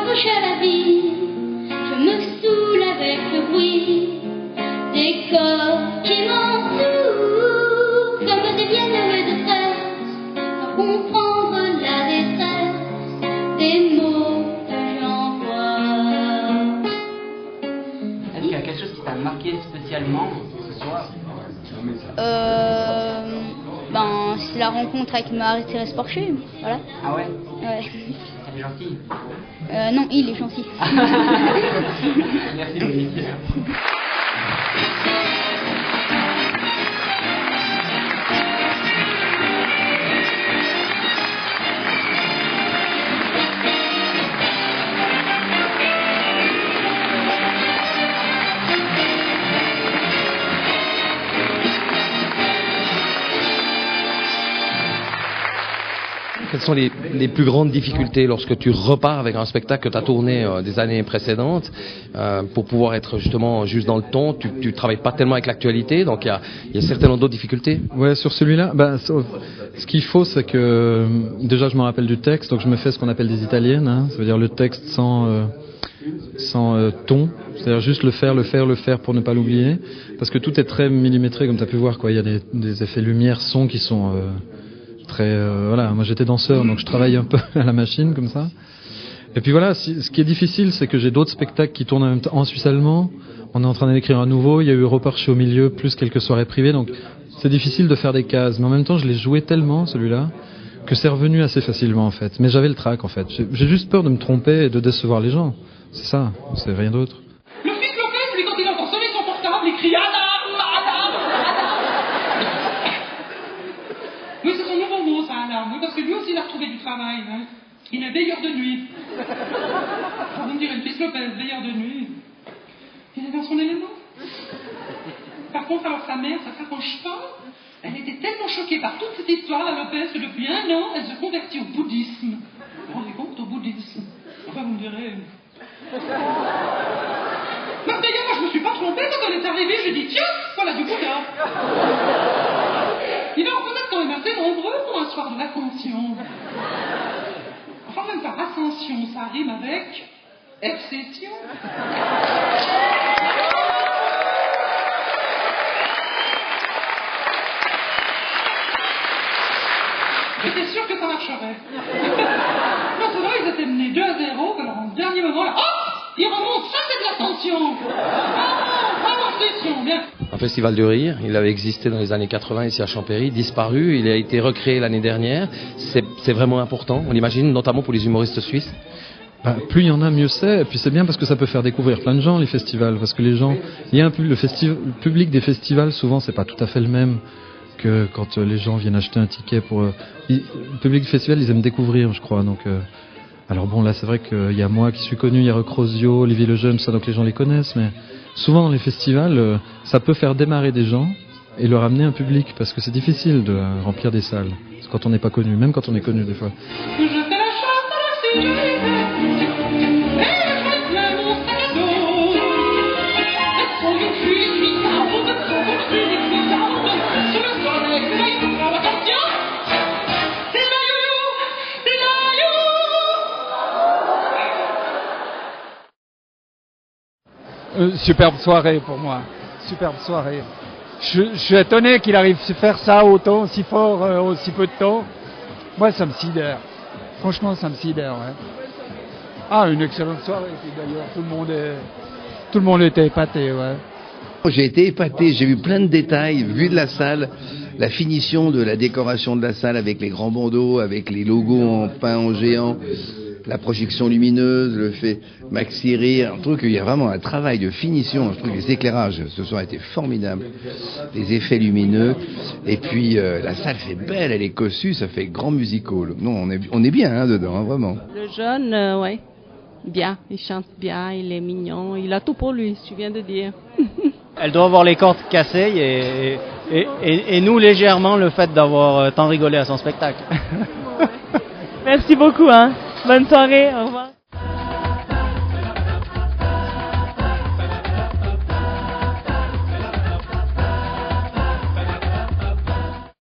m'accroche à la vie, je me saoule avec le bruit des corps qui m'entourent, comme des bien-aimés de tresse, à comprendre la détresse des mots que j'envoie. Est-ce qu'il y a quelque chose qui t'a marqué spécialement ce soir? C'est la rencontre avec Marie-Thérèse Porcher, voilà. Ah ouais? Ouais. Elle est gentille? Non, il est gentil. Merci Monique. Quelles sont les plus grandes difficultés lorsque tu repars avec un spectacle que tu as tourné des années précédentes pour pouvoir être justement juste dans le ton? Tu travailles pas tellement avec l'actualité, donc il y a certainement d'autres difficultés. Ouais, sur celui-là, ce qu'il faut, c'est que déjà je me rappelle du texte, donc je me fais ce qu'on appelle des italiennes, hein, ça veut dire le texte sans ton, c'est-à-dire juste le faire pour ne pas l'oublier, parce que tout est très millimétré comme tu as pu voir, quoi. Il y a des effets lumière, son qui sont voilà, moi j'étais danseur, donc je travaille un peu à la machine comme ça. Et puis voilà, ce qui est difficile, c'est que j'ai d'autres spectacles qui tournent en même temps en suisse allemand. On est en train d'en écrire un nouveau, il y a eu Europarché au milieu, plus quelques soirées privées, donc c'est difficile de faire des cases. Mais en même temps, je l'ai joué tellement, celui-là, que c'est revenu assez facilement en fait. Mais j'avais le trac en fait. J'ai juste peur de me tromper et de décevoir les gens. C'est ça, c'est rien d'autre. Le fils Lopez, lui, quand il entend sonner son portable, il crie Adam, Adam, Adam. Oui, c'est son nouveau mot, ça, alarme. Oui, parce que lui aussi, il a retrouvé du travail. Hein. Il est veilleur de nuit. Vous me direz, le fils Lopez, veilleur de nuit. Il est dans son élément. Par contre, alors sa mère, ça s'arrange pas. Elle était tellement choquée par toute cette histoire, la Lopez, que depuis 1 an, elle se convertit au bouddhisme. Vous vous rendez compte, au bouddhisme? Enfin, vous me direz... Mais d'ailleurs, moi, je me suis pas trompée quand elle est arrivée, j'ai dit, tiens, voilà du Bouddha. Il va en connaître quand même assez nombreux pour un soir de l'ascension. Enfin, même pas ascension, ça rime avec excession. J'étais sûr que ça marcherait. Maintenant, ils étaient menés 2-0, que alors en dernier moment, là, hop, ils remontent, ça c'est de l'ascension. Vraiment, ascension, bien. Un festival de rire, il avait existé dans les années 80 ici à Champéry, disparu, il a été recréé l'année dernière. C'est vraiment important, on imagine, notamment pour les humoristes suisses. Plus il y en a, mieux c'est. Et puis c'est bien parce que ça peut faire découvrir plein de gens, les festivals. Parce que les gens, le public des festivals, souvent, c'est pas tout à fait le même que quand les gens viennent acheter un ticket pour... le public du festival, ils aiment découvrir, je crois. Donc, alors bon, là, c'est vrai qu'il y a moi qui suis connu, il y a Recrosio, Olivier Lejeune, ça, donc les gens les connaissent. Mais souvent, dans les festivals, ça peut faire démarrer des gens et leur amener un public. Parce que c'est difficile de remplir des salles. C'est quand on n'est pas connu, même quand on est connu, des fois. Je fais la chasse à la sécurité. Superbe soirée pour moi, superbe soirée. Je suis étonné qu'il arrive à faire ça autant, aussi fort, aussi peu de temps. Moi, ça me sidère. Franchement, ça me sidère. Ouais. Ah, une excellente soirée. D'ailleurs, tout le monde était épaté. Ouais. J'ai été épaté, j'ai vu plein de détails, vu de la salle, la finition de la décoration de la salle avec les grands bandeaux, avec les logos en peint en géant, la projection lumineuse, le fait maxi rire. Je trouve qu'il y a vraiment un travail de finition. Je trouve que les éclairages ce soir étaient formidables, les effets lumineux, et puis la salle fait belle, elle est cossue, ça fait grand musical. Non, on est bien dedans, hein, vraiment. Le jeune, ouais, bien, il chante bien, il est mignon, il a tout pour lui, tu viens de dire. Elle doit avoir les cordes cassées et nous légèrement le fait d'avoir tant rigolé à son spectacle. Merci beaucoup, hein. Bonne soirée, au revoir.